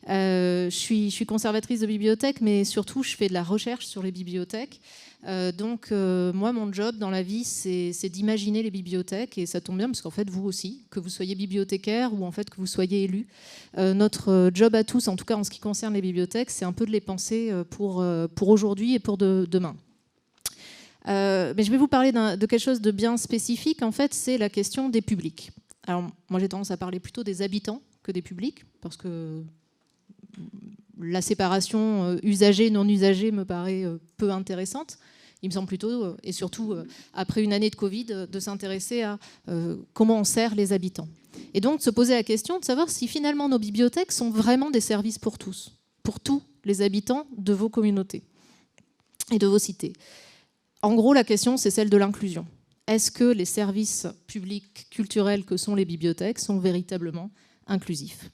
Je suis conservatrice de bibliothèques, mais surtout, je fais de la recherche sur les bibliothèques. Moi, mon job dans la vie, c'est d'imaginer les bibliothèques. Et ça tombe bien, parce qu'en fait, vous aussi, que vous soyez bibliothécaire ou en fait que vous soyez élu, notre job à tous, en tout cas en ce qui concerne les bibliothèques, c'est un peu de les penser pour aujourd'hui et pour demain. Mais je vais vous parler de quelque chose de bien spécifique, en fait, c'est la question des publics. Alors, moi, j'ai tendance à parler plutôt des habitants que des publics, parce que la séparation usagers-non usagers me paraît peu intéressante. Il me semble plutôt, et surtout après une année de Covid, de s'intéresser à comment on sert les habitants. Et donc, de se poser la question de savoir si finalement nos bibliothèques sont vraiment des services pour tous les habitants de vos communautés et de vos cités. En gros, la question, c'est celle de l'inclusion. Est-ce que les services publics culturels que sont les bibliothèques sont véritablement inclusifs ?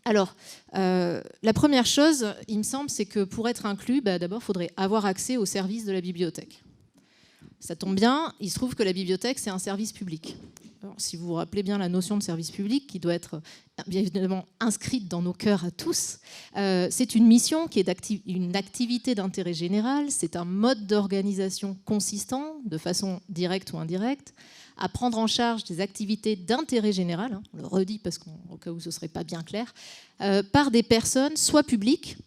Alors, la première chose, il me semble, c'est que pour être inclus, d'abord, il faudrait avoir accès aux services de la bibliothèque. Ça tombe bien, il se trouve que la bibliothèque, c'est un service public. Alors, si vous vous rappelez bien la notion de service public, qui doit être bien évidemment inscrite dans nos cœurs à tous, c'est une mission qui est une activité d'intérêt général, c'est un mode d'organisation consistant, de façon directe ou indirecte, à prendre en charge des activités d'intérêt général, on le redit parce qu'au cas où ce ne serait pas bien clair, par des personnes soit publiques,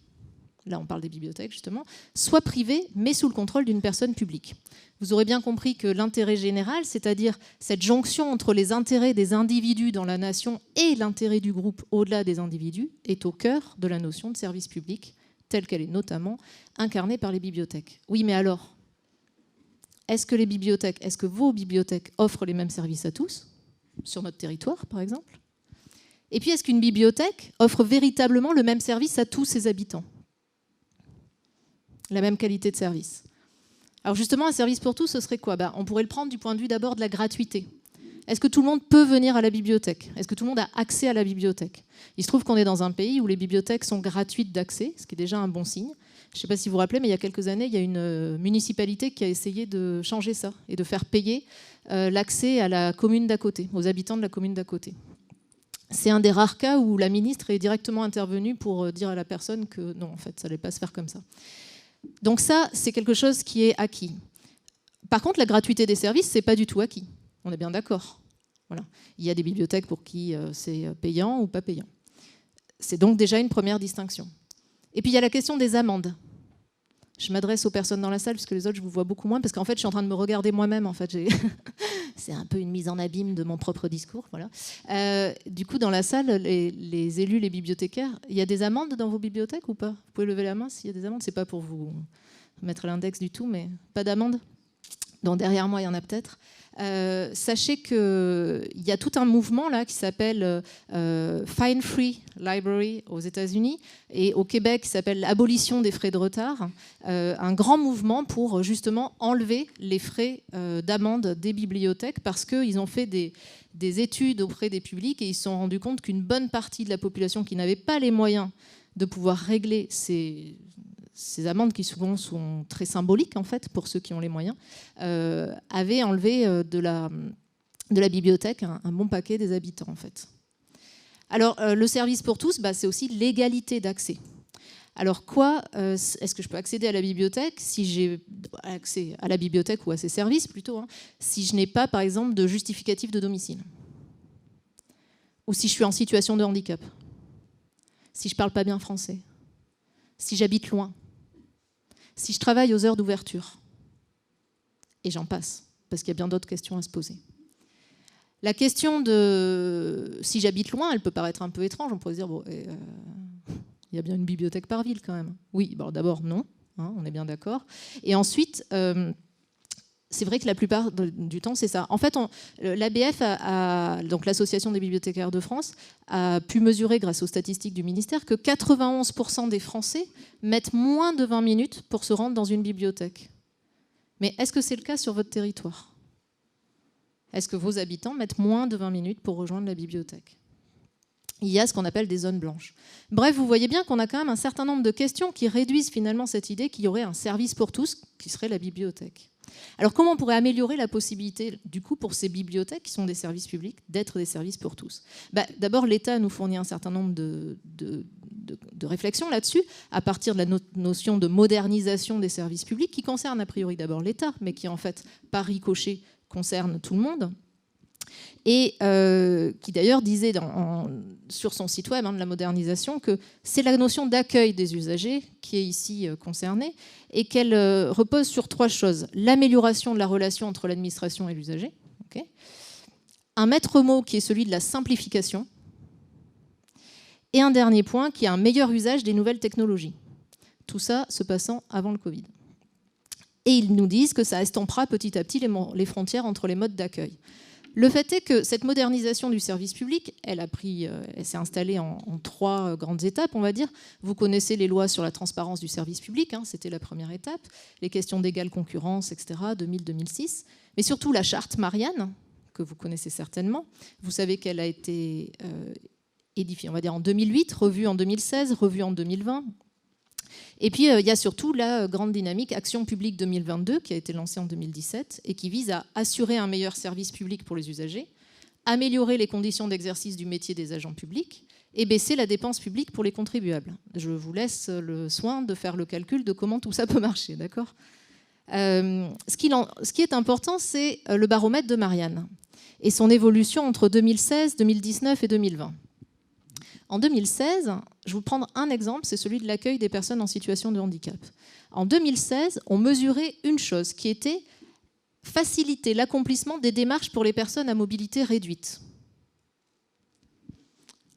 là on parle des bibliothèques justement, soit privées, mais sous le contrôle d'une personne publique. Vous aurez bien compris que l'intérêt général, c'est-à-dire cette jonction entre les intérêts des individus dans la nation et l'intérêt du groupe au-delà des individus, est au cœur de la notion de service public, telle qu'elle est notamment incarnée par les bibliothèques. Oui, mais alors, est-ce que vos bibliothèques offrent les mêmes services à tous, sur notre territoire par exemple ? Et puis, est-ce qu'une bibliothèque offre véritablement le même service à tous ses habitants ? La même qualité de service ? Alors justement, un service pour tous, ce serait quoi ? On pourrait le prendre du point de vue d'abord de la gratuité. Est-ce que tout le monde peut venir à la bibliothèque ? Est-ce que tout le monde a accès à la bibliothèque ? Il se trouve qu'on est dans un pays où les bibliothèques sont gratuites d'accès, ce qui est déjà un bon signe. Je ne sais pas si vous vous rappelez, mais il y a quelques années, il y a une municipalité qui a essayé de changer ça et de faire payer l'accès à la commune d'à côté, aux habitants de la commune d'à côté. C'est un des rares cas où la ministre est directement intervenue pour dire à la personne que non, en fait, ça n'allait pas se faire comme ça. Donc ça, c'est quelque chose qui est acquis. Par contre, la gratuité des services, ce n'est pas du tout acquis. On est bien d'accord. Voilà. Il y a des bibliothèques pour qui c'est payant ou pas payant. C'est donc déjà une première distinction. Et puis il y a la question des amendes. Je m'adresse aux personnes dans la salle, puisque les autres, je vous vois beaucoup moins, parce qu'en fait, je suis en train de me regarder moi-même. En fait, c'est un peu une mise en abîme de mon propre discours. Voilà. Du coup, dans la salle, les élus, les bibliothécaires, il y a des amendes dans vos bibliothèques ou pas ? Vous pouvez lever la main s'il y a des amendes. C'est pas pour vous mettre l'index du tout, mais pas d'amende ? Donc derrière moi, il y en a peut-être. Sachez qu'il y a tout un mouvement là qui s'appelle Fine Free Library aux États-Unis et au Québec qui s'appelle Abolition des frais de retard. Un grand mouvement pour justement enlever les frais d'amende des bibliothèques parce qu'ils ont fait des études auprès des publics et ils se sont rendus compte qu'une bonne partie de la population qui n'avait pas les moyens de pouvoir régler ces amendes qui souvent sont très symboliques en fait pour ceux qui ont les moyens, avaient enlevé de la bibliothèque un bon paquet des habitants en fait. Alors le service pour tous, c'est aussi l'égalité d'accès. Alors est-ce que je peux accéder à la bibliothèque si j'ai accès à la bibliothèque ou à ses services plutôt, si je n'ai pas par exemple de justificatif de domicile, ou si je suis en situation de handicap, si je ne parle pas bien français, si j'habite loin, si je travaille aux heures d'ouverture, et j'en passe, parce qu'il y a bien d'autres questions à se poser. La question de si j'habite loin, elle peut paraître un peu étrange. On pourrait se dire, il y a bien une bibliothèque par ville quand même. Oui, d'abord non, on est bien d'accord. Et ensuite, c'est vrai que la plupart du temps, c'est ça. En fait, l'ABF, donc l'Association des bibliothécaires de France, a pu mesurer, grâce aux statistiques du ministère, que 91% des Français mettent moins de 20 minutes pour se rendre dans une bibliothèque. Mais est-ce que c'est le cas sur votre territoire ? Est-ce que vos habitants mettent moins de 20 minutes pour rejoindre la bibliothèque ? Il y a ce qu'on appelle des zones blanches. Bref, vous voyez bien qu'on a quand même un certain nombre de questions qui réduisent finalement cette idée qu'il y aurait un service pour tous qui serait la bibliothèque. Alors comment on pourrait améliorer la possibilité, du coup, pour ces bibliothèques, qui sont des services publics, d'être des services pour tous? D'abord, l'État nous fournit un certain nombre de réflexions là-dessus, à partir de la notion de modernisation des services publics, qui concerne a priori d'abord l'État, mais qui en fait, par ricochet, concerne tout le monde. Et qui d'ailleurs disait sur son site web de la modernisation que c'est la notion d'accueil des usagers qui est ici concernée et qu'elle repose sur 3 choses. L'amélioration de la relation entre l'administration et l'usager, un maître mot qui est celui de la simplification, et un dernier point qui est un meilleur usage des nouvelles technologies. Tout ça se passant avant le Covid. Et ils nous disent que ça estompera petit à petit les frontières entre les modes d'accueil. Le fait est que cette modernisation du service public, elle s'est installée en 3 grandes étapes, on va dire. Vous connaissez les lois sur la transparence du service public, c'était la première étape, les questions d'égale concurrence, etc., 2000-2006, mais surtout la charte Marianne, que vous connaissez certainement. Vous savez qu'elle a été édifiée, on va dire, en 2008, revue en 2016, revue en 2020. Et puis, il y a surtout la grande dynamique Action publique 2022 qui a été lancée en 2017 et qui vise à assurer un meilleur service public pour les usagers, améliorer les conditions d'exercice du métier des agents publics et baisser la dépense publique pour les contribuables. Je vous laisse le soin de faire le calcul de comment tout ça peut marcher, d'accord ? Ce qui est important, c'est le baromètre de Marianne et son évolution entre 2016, 2019 et 2020. En 2016, je vais vous prendre un exemple, c'est celui de l'accueil des personnes en situation de handicap. En 2016, on mesurait une chose qui était faciliter l'accomplissement des démarches pour les personnes à mobilité réduite.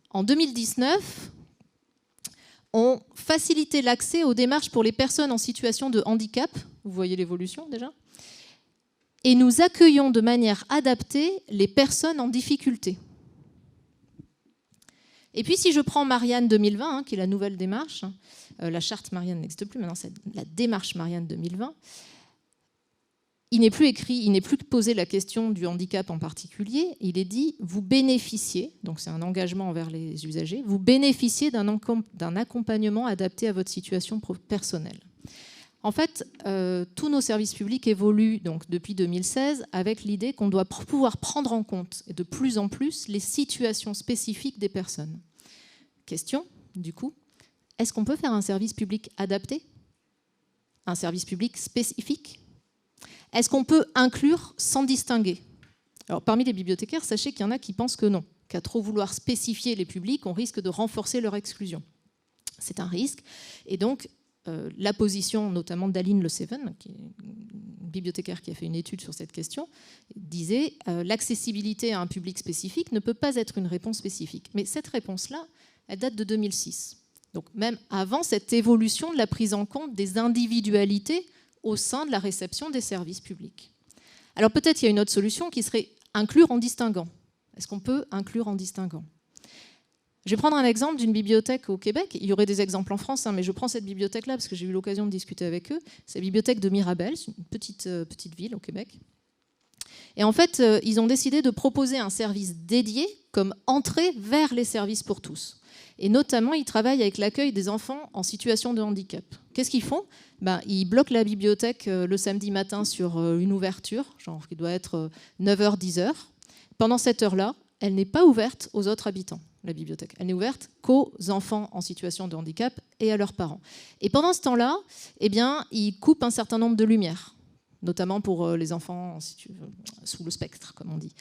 En 2019, on facilitait l'accès aux démarches pour les personnes en situation de handicap, vous voyez l'évolution déjà, et nous accueillons de manière adaptée les personnes en difficulté. Et puis si je prends Marianne 2020, qui est la nouvelle démarche, la charte Marianne n'existe plus, maintenant c'est la démarche Marianne 2020, il n'est plus écrit, il n'est plus posé la question du handicap en particulier, il est dit vous bénéficiez, donc c'est un engagement envers les usagers, vous bénéficiez d'un accompagnement adapté à votre situation personnelle. En fait, tous nos services publics évoluent donc depuis 2016 avec l'idée qu'on doit pouvoir prendre en compte et de plus en plus les situations spécifiques des personnes. Question, du coup, est-ce qu'on peut faire un service public adapté? Un service public spécifique? Est-ce qu'on peut inclure sans distinguer? Alors, parmi les bibliothécaires, sachez qu'il y en a qui pensent que non, qu'à trop vouloir spécifier les publics, on risque de renforcer leur exclusion. C'est un risque, et donc la position notamment d'Aline Le Seven, qui est une bibliothécaire qui a fait une étude sur cette question, disait l'accessibilité à un public spécifique ne peut pas être une réponse spécifique. Mais cette réponse-là, elle date de 2006. Donc même avant cette évolution de la prise en compte des individualités au sein de la réception des services publics. Alors peut-être qu'il y a une autre solution qui serait inclure en distinguant. Est-ce qu'on peut inclure en distinguant ? Je vais prendre un exemple d'une bibliothèque au Québec. Il y aurait des exemples en France, mais je prends cette bibliothèque-là parce que j'ai eu l'occasion de discuter avec eux. C'est la bibliothèque de Mirabel, c'est une petite ville au Québec. Et en fait, ils ont décidé de proposer un service dédié comme entrée vers les services pour tous. Et notamment, ils travaillent avec l'accueil des enfants en situation de handicap. Qu'est-ce qu'ils font ? Ils bloquent la bibliothèque le samedi matin sur une ouverture, genre qui doit être 9h, 10h. Pendant cette heure-là, elle n'est pas ouverte aux autres habitants, la bibliothèque. Elle n'est ouverte qu'aux enfants en situation de handicap et à leurs parents. Et pendant ce temps-là, ils coupent un certain nombre de lumières, notamment pour les enfants sous le spectre, comme on dit.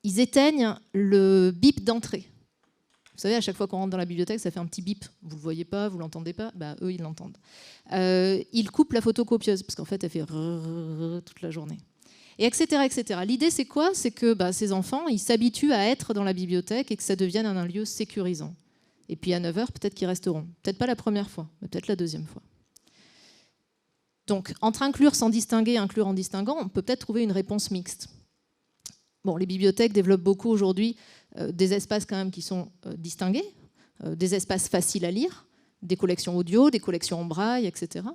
Ils éteignent le bip d'entrée. Vous savez, à chaque fois qu'on rentre dans la bibliothèque, ça fait un petit bip. Vous ne le voyez pas, vous ne l'entendez pas, eux, ils l'entendent. Ils coupent la photocopieuse, parce qu'en fait, elle fait toute la journée. Et etc., etc. L'idée, c'est quoi ? C'est que ces enfants, ils s'habituent à être dans la bibliothèque et que ça devienne un lieu sécurisant. Et puis à 9h, peut-être qu'ils resteront. Peut-être pas la première fois, mais peut-être la deuxième fois. Donc, entre inclure sans distinguer et inclure en distinguant, on peut peut-être trouver une réponse mixte. Bon, les bibliothèques développent beaucoup aujourd'hui des espaces quand même qui sont distingués, des espaces faciles à lire, des collections audio, des collections en braille, etc.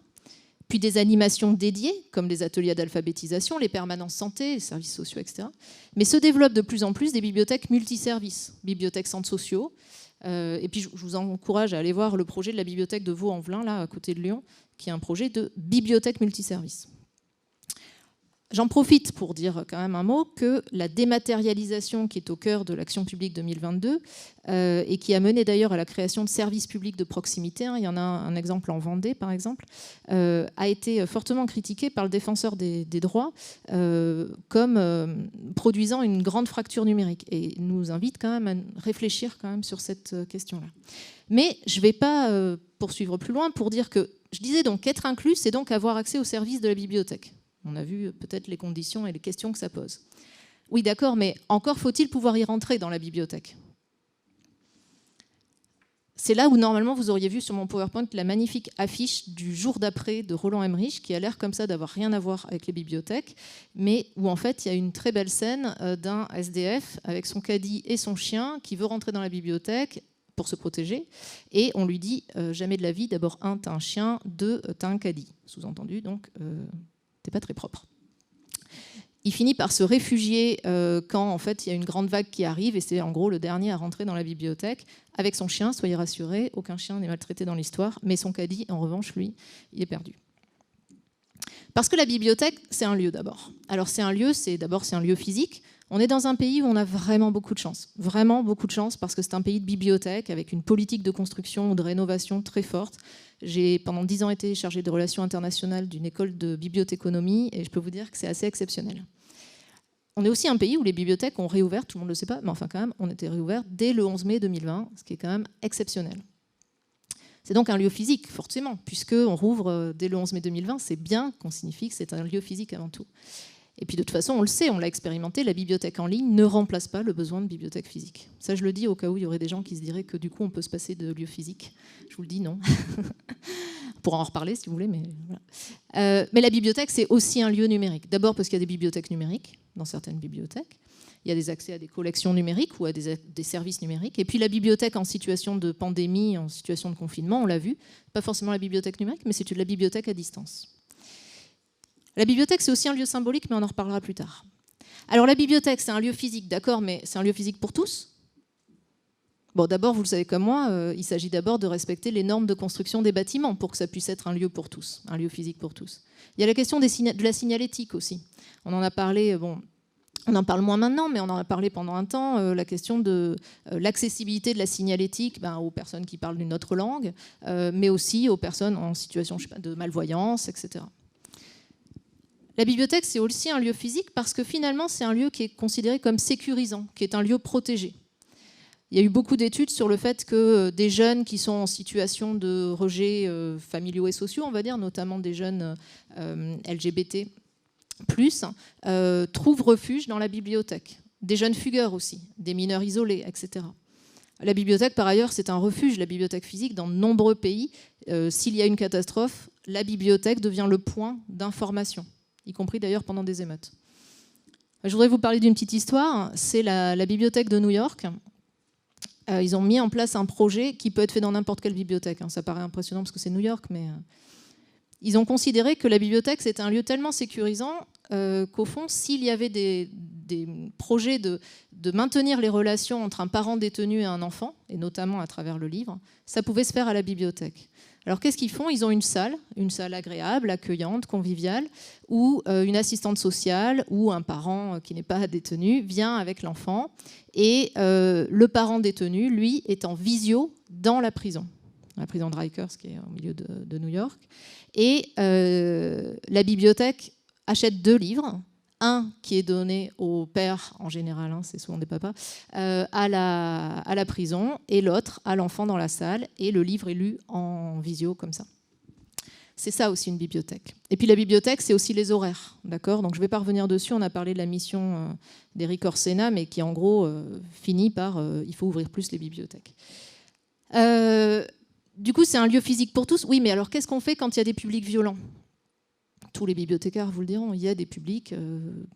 Puis des animations dédiées, comme les ateliers d'alphabétisation, les permanences santé, les services sociaux, etc. Mais se développent de plus en plus des bibliothèques multiservices, bibliothèques centres sociaux. Et puis je vous encourage à aller voir le projet de la bibliothèque de Vaux-en-Velin, là, à côté de Lyon, qui est un projet de bibliothèque multiservice. J'en profite pour dire quand même un mot que la dématérialisation qui est au cœur de l'action publique 2022 et qui a mené d'ailleurs à la création de services publics de proximité, il y en a un exemple en Vendée par exemple, a été fortement critiquée par le défenseur des droits comme produisant une grande fracture numérique et nous invite quand même à réfléchir quand même sur cette question-là. Mais je ne vais pas poursuivre plus loin pour dire que, je disais donc qu'être inclus, c'est donc avoir accès aux services de la bibliothèque. On a vu peut-être les conditions et les questions que ça pose. Oui, d'accord, mais encore faut-il pouvoir y rentrer dans la bibliothèque. C'est là où normalement vous auriez vu sur mon PowerPoint la magnifique affiche du jour d'après de Roland Emmerich, qui a l'air comme ça d'avoir rien à voir avec les bibliothèques, mais où en fait il y a une très belle scène d'un SDF avec son caddie et son chien qui veut rentrer dans la bibliothèque pour se protéger, et on lui dit jamais de la vie, d'abord 1, t'as un chien, 2, t'as un caddie. Sous-entendu, donc t'es pas très propre. Il finit par se réfugier quand en fait il y a une grande vague qui arrive et c'est en gros le dernier à rentrer dans la bibliothèque avec son chien, soyez rassurés, aucun chien n'est maltraité dans l'histoire, mais son caddie en revanche lui, il est perdu. Parce que la bibliothèque c'est un lieu d'abord. Alors c'est un lieu, c'est un lieu physique. On est dans un pays où on a vraiment beaucoup de chance parce que c'est un pays de bibliothèque avec une politique de construction ou de rénovation très forte. J'ai pendant 10 ans été chargée de relations internationales d'une école de bibliothéconomie et je peux vous dire que c'est assez exceptionnel. On est aussi un pays où les bibliothèques ont réouvert, tout le monde ne le sait pas, mais enfin quand même, on était réouvert dès le 11 mai 2020, ce qui est quand même exceptionnel. C'est donc un lieu physique, forcément, puisqu'on rouvre dès le 11 mai 2020, c'est bien qu'on signifie que c'est un lieu physique avant tout. Et puis de toute façon, on le sait, on l'a expérimenté, la bibliothèque en ligne ne remplace pas le besoin de bibliothèque physique. Ça, je le dis au cas où il y aurait des gens qui se diraient que du coup, on peut se passer de lieu physique. Je vous le dis, non. On pourra en reparler si vous voulez, mais voilà. Mais la bibliothèque, c'est aussi un lieu numérique. D'abord parce qu'il y a des bibliothèques numériques dans certaines bibliothèques. Il y a des accès à des collections numériques ou à des services numériques. Et puis la bibliothèque en situation de pandémie, en situation de confinement, on l'a vu, pas forcément la bibliothèque numérique, mais c'est de la bibliothèque à distance. La bibliothèque, c'est aussi un lieu symbolique, mais on en reparlera plus tard. Alors la bibliothèque, c'est un lieu physique, d'accord, mais c'est un lieu physique pour tous ? Bon, d'abord, vous le savez comme moi, il s'agit d'abord de respecter les normes de construction des bâtiments pour que ça puisse être un lieu pour tous, un lieu physique pour tous. Il y a la question de la signalétique aussi. On en a parlé, bon, on en parle moins maintenant, mais on en a parlé pendant un temps, la question de l'accessibilité de la signalétique aux personnes qui parlent une autre langue, mais aussi aux personnes en situation de malvoyance, etc. La bibliothèque, c'est aussi un lieu physique parce que finalement, c'est un lieu qui est considéré comme sécurisant, qui est un lieu protégé. Il y a eu beaucoup d'études sur le fait que des jeunes qui sont en situation de rejet familiaux et sociaux, on va dire, notamment des jeunes LGBT+, trouvent refuge dans la bibliothèque. Des jeunes fugueurs aussi, des mineurs isolés, etc. La bibliothèque, par ailleurs, c'est un refuge, la bibliothèque physique, dans de nombreux pays. S'il y a une catastrophe, la bibliothèque devient le point d'information, y compris d'ailleurs pendant des émeutes. Je voudrais vous parler d'une petite histoire. C'est la bibliothèque de New York. Ils ont mis en place un projet qui peut être fait dans n'importe quelle bibliothèque. Ça paraît impressionnant parce que c'est New York, mais ils ont considéré que la bibliothèque, c'était un lieu tellement sécurisant qu'au fond, s'il y avait des projets de maintenir les relations entre un parent détenu et un enfant, et notamment à travers le livre, ça pouvait se faire à la bibliothèque. Alors qu'est-ce qu'ils font ? Ils ont une salle agréable, accueillante, conviviale, où une assistante sociale ou un parent qui n'est pas détenu vient avec l'enfant et le parent détenu, lui, est en visio dans la prison de Rikers, qui est au milieu de New York. Et la bibliothèque achète 2 livres, un qui est donné au père, en général, c'est souvent des papas, à la prison, et l'autre à l'enfant dans la salle, et le livre est lu en visio comme ça. C'est ça aussi une bibliothèque. Et puis la bibliothèque, c'est aussi les horaires, d'accord ? Donc je ne vais pas revenir dessus, on a parlé de la mission d'Éric Orsena, mais qui en gros finit par il faut ouvrir plus les bibliothèques. Du coup, c'est un lieu physique pour tous. Oui, mais alors qu'est-ce qu'on fait quand il y a des publics violents ? Tous les bibliothécaires vous le diront, il y a des publics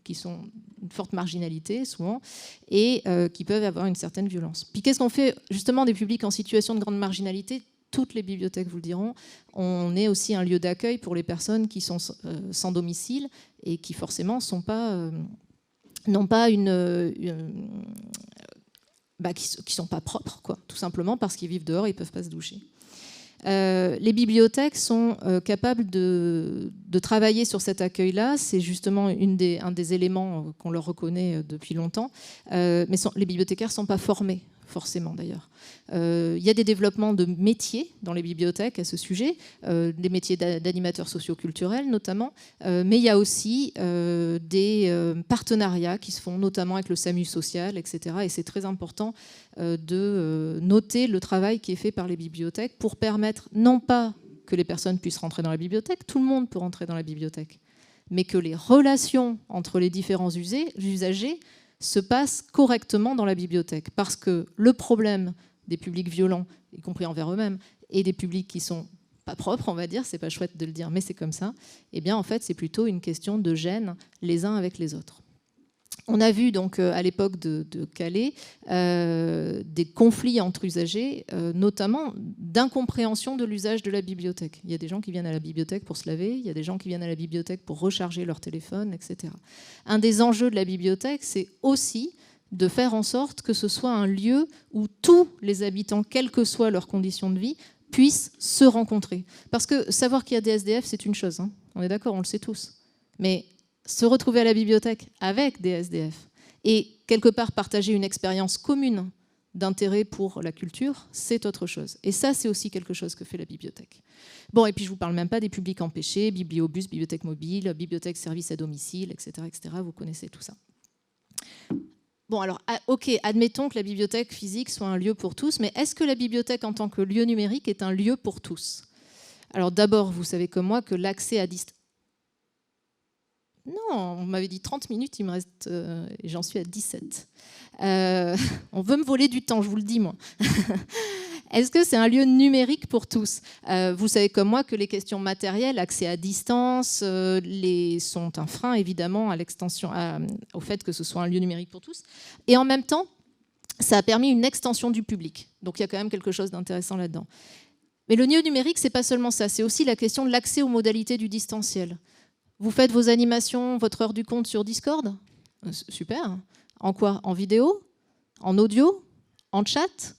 qui sont une forte marginalité souvent et qui peuvent avoir une certaine violence. Puis qu'est-ce qu'on fait justement des publics en situation de grande marginalité ? Toutes les bibliothèques vous le diront, on est aussi un lieu d'accueil pour les personnes qui sont sans domicile et qui forcément n'ont pas qui sont pas propres, quoi, tout simplement parce qu'ils vivent dehors et ils ne peuvent pas se doucher. Les bibliothèques sont capables de travailler sur cet accueil-là. C'est justement un des éléments qu'on leur reconnaît depuis longtemps. Mais les bibliothécaires ne sont pas formés, forcément d'ailleurs. Il y a des développements de métiers dans les bibliothèques à ce sujet, des métiers d'animateurs socioculturels notamment, mais il y a aussi des partenariats qui se font notamment avec le SAMU social, etc. Et c'est très important de noter le travail qui est fait par les bibliothèques pour permettre non pas que les personnes puissent rentrer dans la bibliothèque, tout le monde peut rentrer dans la bibliothèque, mais que les relations entre les différents usagers se passent correctement dans la bibliothèque. Parce que le problème des publics violents, y compris envers eux-mêmes, et des publics qui sont pas propres, on va dire, c'est pas chouette de le dire, mais c'est comme ça, eh bien en fait c'est plutôt une question de gêne les uns avec les autres. On a vu donc à l'époque de Calais des conflits entre usagers, notamment d'incompréhension de l'usage de la bibliothèque. Il y a des gens qui viennent à la bibliothèque pour se laver, il y a des gens qui viennent à la bibliothèque pour recharger leur téléphone, etc. Un des enjeux de la bibliothèque, c'est aussi de faire en sorte que ce soit un lieu où tous les habitants, quelles que soient leurs conditions de vie, puissent se rencontrer. Parce que savoir qu'il y a des SDF, c'est une chose, hein. On est d'accord, on le sait tous. Mais se retrouver à la bibliothèque avec des SDF et quelque part partager une expérience commune d'intérêt pour la culture, c'est autre chose. Et ça, c'est aussi quelque chose que fait la bibliothèque. Bon, et puis je ne vous parle même pas des publics empêchés, bibliobus, bibliothèque mobile, bibliothèque service à domicile, etc., etc. Vous connaissez tout ça. Bon, alors, ok, admettons que la bibliothèque physique soit un lieu pour tous, mais est-ce que la bibliothèque en tant que lieu numérique est un lieu pour tous? Alors d'abord, vous savez comme moi que l'accès à distance... Non, on m'avait dit 30 minutes, il me reste... et j'en suis à 17. On veut me voler du temps, je vous le dis, moi. Est-ce que c'est un lieu numérique pour tous? Vous savez comme moi que les questions matérielles, accès à distance, sont un frein évidemment à l'extension, au fait que ce soit un lieu numérique pour tous. Et en même temps, ça a permis une extension du public. Donc il y a quand même quelque chose d'intéressant là-dedans. Mais le lieu numérique, c'est pas seulement ça, c'est aussi la question de l'accès aux modalités du distanciel. Vous faites vos animations, votre heure du compte sur Discord? Super. En quoi? En vidéo? En audio? En chat?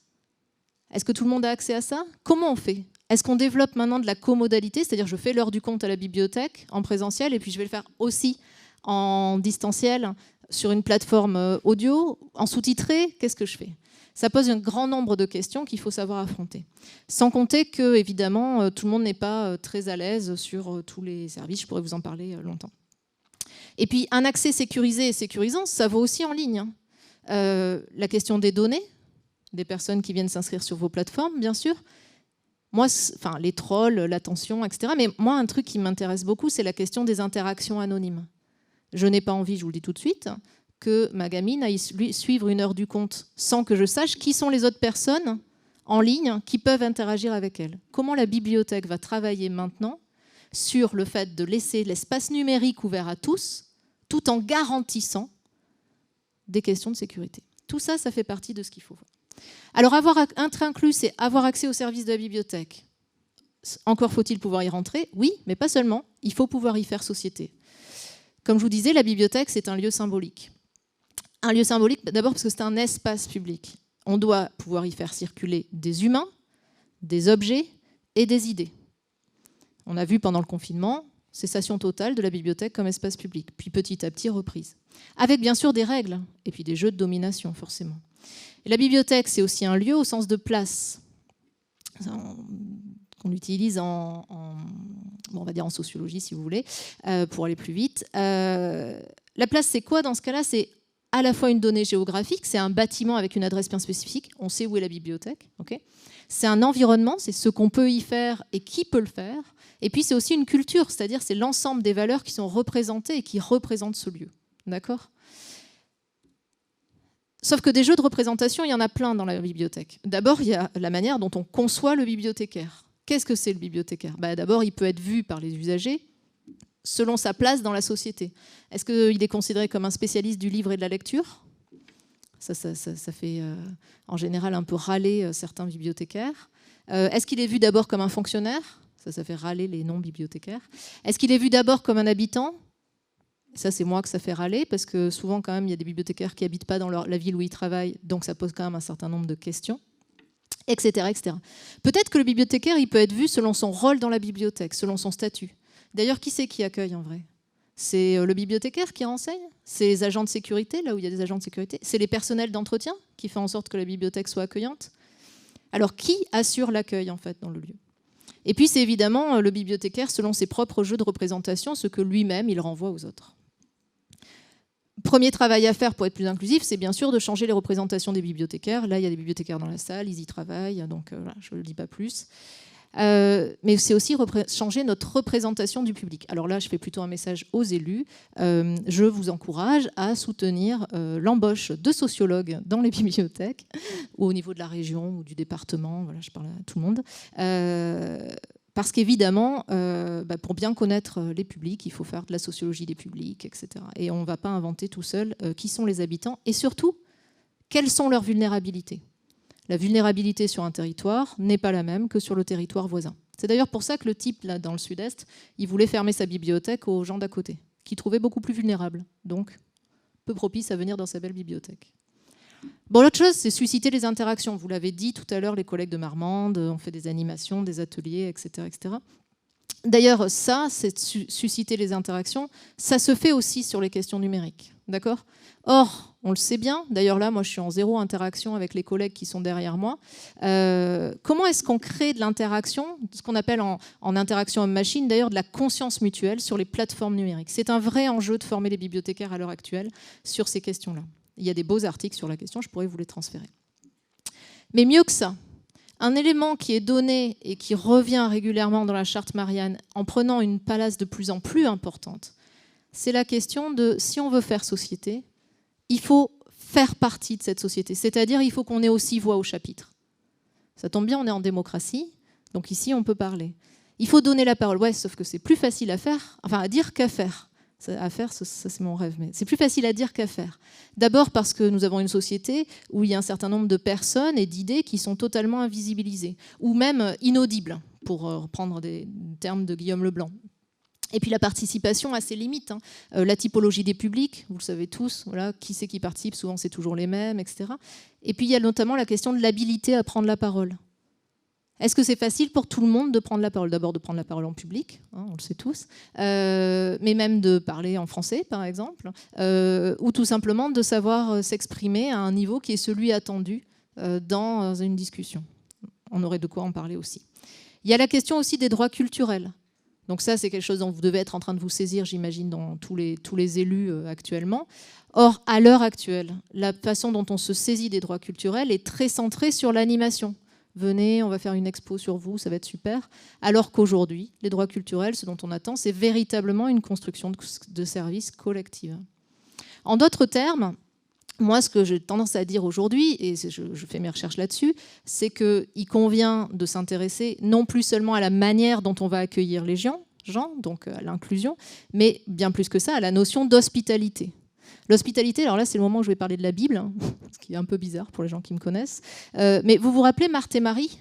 Est-ce que tout le monde a accès à ça? Comment on fait? Est-ce qu'on développe maintenant de la comodalité? C'est-à-dire je fais l'heure du compte à la bibliothèque en présentiel et puis je vais le faire aussi en distanciel sur une plateforme audio, en sous-titré? Qu'est-ce que je fais? Ça pose un grand nombre de questions qu'il faut savoir affronter. Sans compter que, évidemment, tout le monde n'est pas très à l'aise sur tous les services. Je pourrais vous en parler longtemps. Et puis, un accès sécurisé et sécurisant, ça vaut aussi en ligne. La question des données, des personnes qui viennent s'inscrire sur vos plateformes, bien sûr. Moi, enfin, les trolls, l'attention, etc. Mais moi, un truc qui m'intéresse beaucoup, c'est la question des interactions anonymes. Je n'ai pas envie, je vous le dis tout de suite, que ma gamine aille suivre une heure du compte sans que je sache qui sont les autres personnes en ligne qui peuvent interagir avec elle. Comment la bibliothèque va travailler maintenant sur le fait de laisser l'espace numérique ouvert à tous, tout en garantissant des questions de sécurité. Tout ça, ça fait partie de ce qu'il faut voir. Alors, être inclus, c'est avoir accès aux services de la bibliothèque. Encore faut-il pouvoir y rentrer? Oui, mais pas seulement. Il faut pouvoir y faire société. Comme je vous disais, la bibliothèque, c'est un lieu symbolique. Un lieu symbolique, d'abord parce que c'est un espace public. On doit pouvoir y faire circuler des humains, des objets et des idées. On a vu pendant le confinement, cessation totale de la bibliothèque comme espace public, puis petit à petit reprise. Avec bien sûr des règles, et puis des jeux de domination, forcément. Et la bibliothèque, c'est aussi un lieu au sens de place, qu'on utilise on va dire en sociologie, si vous voulez, pour aller plus vite. La place, c'est quoi dans ce cas-là? C'est à la fois une donnée géographique, c'est un bâtiment avec une adresse bien spécifique, on sait où est la bibliothèque. Okay, c'est un environnement, c'est ce qu'on peut y faire et qui peut le faire. Et puis c'est aussi une culture, c'est-à-dire c'est l'ensemble des valeurs qui sont représentées et qui représentent ce lieu. D'accord ? Sauf que des jeux de représentation, il y en a plein dans la bibliothèque. D'abord, il y a la manière dont on conçoit le bibliothécaire. Qu'est-ce que c'est le bibliothécaire? D'abord, il peut être vu par les usagers selon sa place dans la société. Est-ce qu'il est considéré comme un spécialiste du livre et de la lecture? Ça fait en général un peu râler certains bibliothécaires. Est-ce qu'il est vu d'abord comme un fonctionnaire? Ça fait râler les non-bibliothécaires. Est-ce qu'il est vu d'abord comme un habitant? Ça, c'est moi que ça fait râler, parce que souvent, quand même, il y a des bibliothécaires qui n'habitent pas dans la ville où ils travaillent, donc ça pose quand même un certain nombre de questions. etc., etc. Peut-être que le bibliothécaire, il peut être vu selon son rôle dans la bibliothèque, selon son statut. D'ailleurs, qui c'est qui accueille en vrai? C'est le bibliothécaire qui renseigne? C'est les agents de sécurité, là où il y a des agents de sécurité? C'est les personnels d'entretien qui font en sorte que la bibliothèque soit accueillante? Alors, qui assure l'accueil, en fait, dans le lieu? Et puis, c'est évidemment le bibliothécaire, selon ses propres jeux de représentation, ce que lui-même, il renvoie aux autres. Premier travail à faire pour être plus inclusif, c'est bien sûr de changer les représentations des bibliothécaires. Là, il y a des bibliothécaires dans la salle, ils y travaillent, donc voilà, je ne le dis pas plus. Mais c'est aussi changer notre représentation du public. Alors là, je fais plutôt un message aux élus. Je vous encourage à soutenir l'embauche de sociologues dans les bibliothèques, ou au niveau de la région ou du département. Voilà, je parle à tout le monde. Parce qu'évidemment, pour bien connaître les publics, il faut faire de la sociologie des publics, etc. Et on ne va pas inventer tout seul qui sont les habitants et surtout, quelles sont leurs vulnérabilités. La vulnérabilité sur un territoire n'est pas la même que sur le territoire voisin. C'est d'ailleurs pour ça que le type, là, dans le sud-est, il voulait fermer sa bibliothèque aux gens d'à côté, qu'il trouvait beaucoup plus vulnérables, donc peu propice à venir dans sa belle bibliothèque. Bon, l'autre chose, c'est susciter les interactions. Vous l'avez dit tout à l'heure, les collègues de Marmande ont fait des animations, des ateliers, etc., etc. D'ailleurs, ça, c'est susciter les interactions, ça se fait aussi sur les questions numériques, d'accord ? Or, on le sait bien, d'ailleurs là, moi je suis en zéro interaction avec les collègues qui sont derrière moi. Comment est-ce qu'on crée de l'interaction, ce qu'on appelle en interaction homme-machine, d'ailleurs de la conscience mutuelle sur les plateformes numériques? C'est un vrai enjeu de former les bibliothécaires à l'heure actuelle sur ces questions-là. Il y a des beaux articles sur la question, je pourrais vous les transférer. Mais mieux que ça, un élément qui est donné et qui revient régulièrement dans la charte Marianne en prenant une place de plus en plus importante, c'est la question de si on veut faire société, il faut faire partie de cette société. C'est-à-dire il faut qu'on ait aussi voix au chapitre. Ça tombe bien, on est en démocratie, donc ici on peut parler. Il faut donner la parole, ouais, sauf que c'est plus facile à faire, enfin à dire qu'à faire. À faire, ça c'est mon rêve, mais c'est plus facile à dire qu'à faire. D'abord parce que nous avons une société où il y a un certain nombre de personnes et d'idées qui sont totalement invisibilisées, ou même inaudibles, pour reprendre des termes de Guillaume Leblanc. Et puis la participation a ses limites. La typologie des publics, vous le savez tous, voilà, qui c'est qui participe, souvent c'est toujours les mêmes, etc. Et puis il y a notamment la question de l'habilité à prendre la parole. Est-ce que c'est facile pour tout le monde de prendre la parole? D'abord de prendre la parole en public, on le sait tous, mais même de parler en français, par exemple, ou tout simplement de savoir s'exprimer à un niveau qui est celui attendu dans une discussion. On aurait de quoi en parler aussi. Il y a la question aussi des droits culturels. Donc ça, c'est quelque chose dont vous devez être en train de vous saisir, j'imagine, dans tous les élus actuellement. Or, à l'heure actuelle, la façon dont on se saisit des droits culturels est très centrée sur l'animation. Venez, on va faire une expo sur vous, ça va être super. Alors qu'aujourd'hui, les droits culturels, ce dont on attend, c'est véritablement une construction de services collectifs. En d'autres termes, moi, ce que j'ai tendance à dire aujourd'hui, et je fais mes recherches là-dessus, c'est qu'il convient de s'intéresser non plus seulement à la manière dont on va accueillir les gens, donc à l'inclusion, mais bien plus que ça, à la notion d'hospitalité. L'hospitalité, alors là, c'est le moment où je vais parler de la Bible, ce qui est un peu bizarre pour les gens qui me connaissent. Mais vous vous rappelez Marthe et Marie ?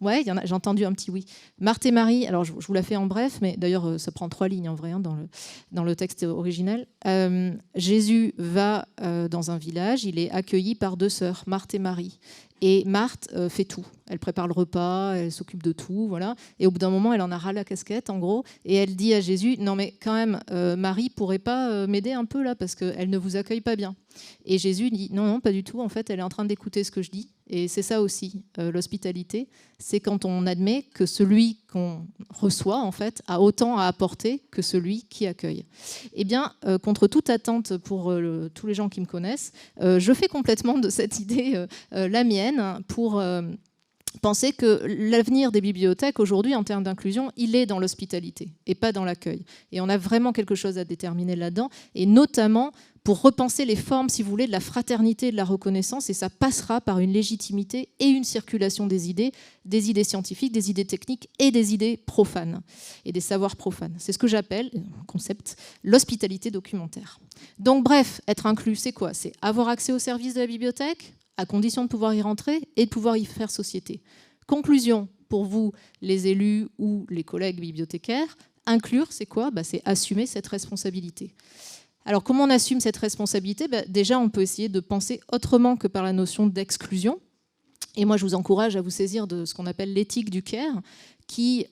Ouais, j'ai entendu un petit oui. Marthe et Marie, alors je vous la fais en bref, mais d'ailleurs, ça prend 3 lignes en vrai dans le texte originel. Jésus va dans un village, il est accueilli par 2 sœurs, Marthe et Marie. Et Marthe fait tout. Elle prépare le repas, elle s'occupe de tout, voilà. Et au bout d'un moment, elle en a ras la casquette, en gros, et elle dit à Jésus, non mais quand même, Marie pourrait pas m'aider un peu là, parce qu'elle ne vous accueille pas bien. Et Jésus dit, non, pas du tout, en fait, elle est en train d'écouter ce que je dis. Et c'est ça aussi, l'hospitalité, c'est quand on admet que celui qu'on reçoit, en fait, a autant à apporter que celui qui accueille. Eh bien, contre toute attente pour tous les gens qui me connaissent, je fais complètement de cette idée la mienne pour penser que l'avenir des bibliothèques aujourd'hui, en termes d'inclusion, il est dans l'hospitalité et pas dans l'accueil. Et on a vraiment quelque chose à déterminer là-dedans, et notamment pour repenser les formes, si vous voulez, de la fraternité et de la reconnaissance, et ça passera par une légitimité et une circulation des idées scientifiques, des idées techniques et des idées profanes, et des savoirs profanes. C'est ce que j'appelle, concept, l'hospitalité documentaire. Donc bref, être inclus, c'est quoi? C'est avoir accès aux services de la bibliothèque, à condition de pouvoir y rentrer et de pouvoir y faire société. Conclusion, pour vous, les élus ou les collègues bibliothécaires, inclure, c'est quoi? C'est assumer cette responsabilité. Alors, comment on assume cette responsabilité? Déjà, on peut essayer de penser autrement que par la notion d'exclusion. Et moi, je vous encourage à vous saisir de ce qu'on appelle l'éthique du care, qui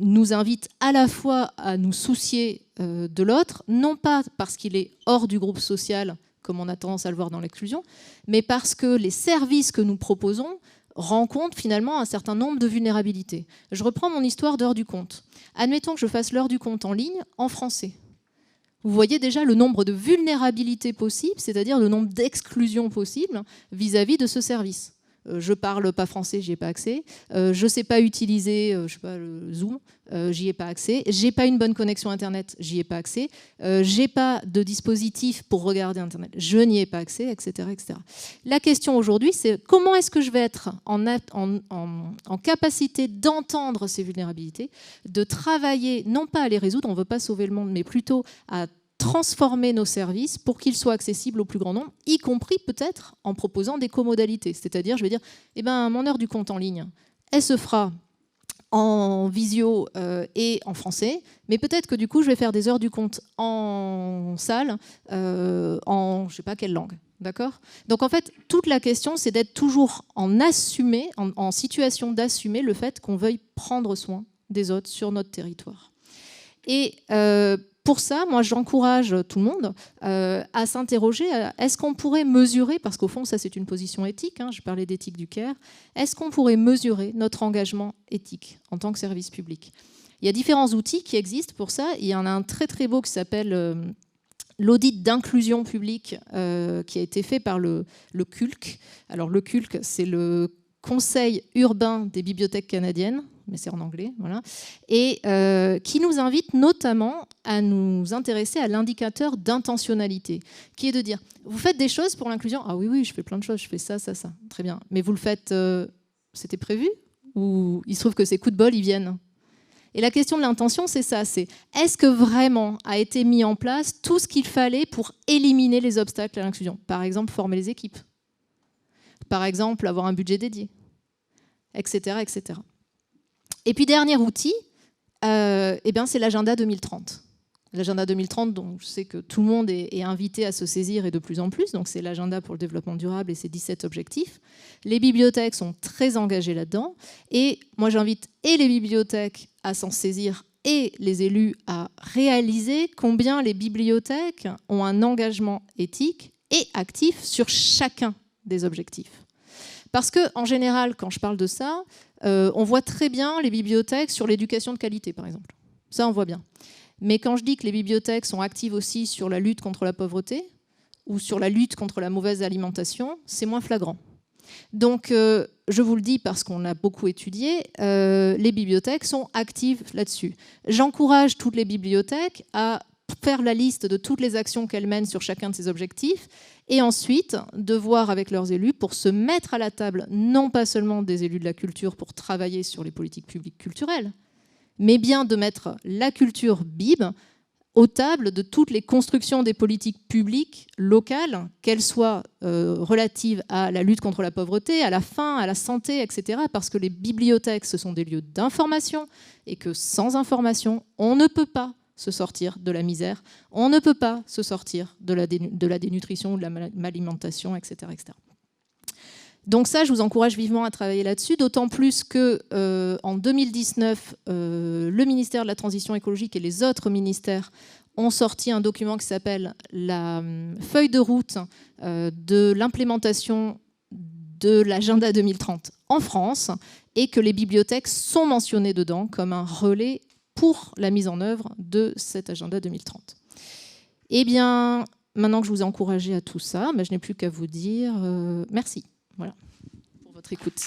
nous invite à la fois à nous soucier de l'autre, non pas parce qu'il est hors du groupe social, comme on a tendance à le voir dans l'exclusion, mais parce que les services que nous proposons rencontrent finalement un certain nombre de vulnérabilités. Je reprends mon histoire d'heure du compte. Admettons que je fasse l'heure du compte en ligne en français. Vous voyez déjà le nombre de vulnérabilités possibles, c'est-à-dire le nombre d'exclusions possibles vis-à-vis de ce service. Je parle pas français, j'y ai pas accès. Je sais pas utiliser, je sais pas, le Zoom, j'y ai pas accès. J'ai pas une bonne connexion Internet, j'y ai pas accès. J'ai pas de dispositif pour regarder Internet, je n'y ai pas accès, etc., etc. La question aujourd'hui, c'est comment est-ce que je vais être en capacité d'entendre ces vulnérabilités, de travailler, non pas à les résoudre, on veut pas sauver le monde, mais plutôt à transformer nos services pour qu'ils soient accessibles au plus grand nombre, y compris peut-être en proposant des comodalités. C'est-à-dire, je vais dire, eh ben, mon heure du compte en ligne, elle se fera en visio et en français, mais peut-être que du coup, je vais faire des heures du compte en salle, en je ne sais pas quelle langue. D'accord ? Donc en fait, toute la question, c'est d'être toujours en situation d'assumer le fait qu'on veuille prendre soin des autres sur notre territoire. Et pour ça, moi, j'encourage tout le monde à s'interroger, est-ce qu'on pourrait mesurer, parce qu'au fond, ça c'est une position éthique, hein, je parlais d'éthique du care, est-ce qu'on pourrait mesurer notre engagement éthique en tant que service public ? Il y a différents outils qui existent pour ça. Il y en a un très très beau qui s'appelle l'audit d'inclusion publique qui a été fait par le CULC. Alors le CULC, c'est le Conseil urbain des bibliothèques canadiennes, mais c'est en anglais, voilà, et qui nous invite notamment à nous intéresser à l'indicateur d'intentionnalité, qui est de dire, vous faites des choses pour l'inclusion ? Ah oui, oui, je fais plein de choses, je fais ça, ça, ça, très bien. Mais vous le faites, c'était prévu ? Ou il se trouve que ces coups de bol, ils viennent ? Et la question de l'intention, c'est ça, c'est est-ce que vraiment a été mis en place tout ce qu'il fallait pour éliminer les obstacles à l'inclusion ? Par exemple, former les équipes. Par exemple, avoir un budget dédié, etc., etc. Et puis, dernier outil, c'est l'agenda 2030. L'agenda 2030, dont je sais que tout le monde est invité à se saisir et de plus en plus. Donc, c'est l'agenda pour le développement durable et ses 17 objectifs. Les bibliothèques sont très engagées là-dedans. Et moi, j'invite et les bibliothèques à s'en saisir et les élus à réaliser combien les bibliothèques ont un engagement éthique et actif sur chacun des objectifs. Parce qu'en général, quand je parle de ça, on voit très bien les bibliothèques sur l'éducation de qualité, par exemple. Ça, on voit bien. Mais quand je dis que les bibliothèques sont actives aussi sur la lutte contre la pauvreté ou sur la lutte contre la mauvaise alimentation, c'est moins flagrant. Donc, je vous le dis parce qu'on a beaucoup étudié, les bibliothèques sont actives là-dessus. J'encourage toutes les bibliothèques à faire la liste de toutes les actions qu'elles mènent sur chacun de ces objectifs et ensuite de voir avec leurs élus pour se mettre à la table, non pas seulement des élus de la culture pour travailler sur les politiques publiques culturelles, mais bien de mettre la culture BIB aux tables de toutes les constructions des politiques publiques locales, qu'elles soient relatives à la lutte contre la pauvreté, à la faim, à la santé, etc. Parce que les bibliothèques, ce sont des lieux d'information et que sans information, on ne peut pas se sortir de la misère, on ne peut pas se sortir de la dénutrition, de la malalimentation, etc., etc. Donc ça, je vous encourage vivement à travailler là-dessus, d'autant plus qu'en 2019, le ministère de la Transition écologique et les autres ministères ont sorti un document qui s'appelle la feuille de route de l'implémentation de l'agenda 2030 en France et que les bibliothèques sont mentionnées dedans comme un relais pour la mise en œuvre de cet agenda 2030. Eh bien, maintenant que je vous ai encouragé à tout ça, je n'ai plus qu'à vous dire merci. Voilà, pour votre écoute.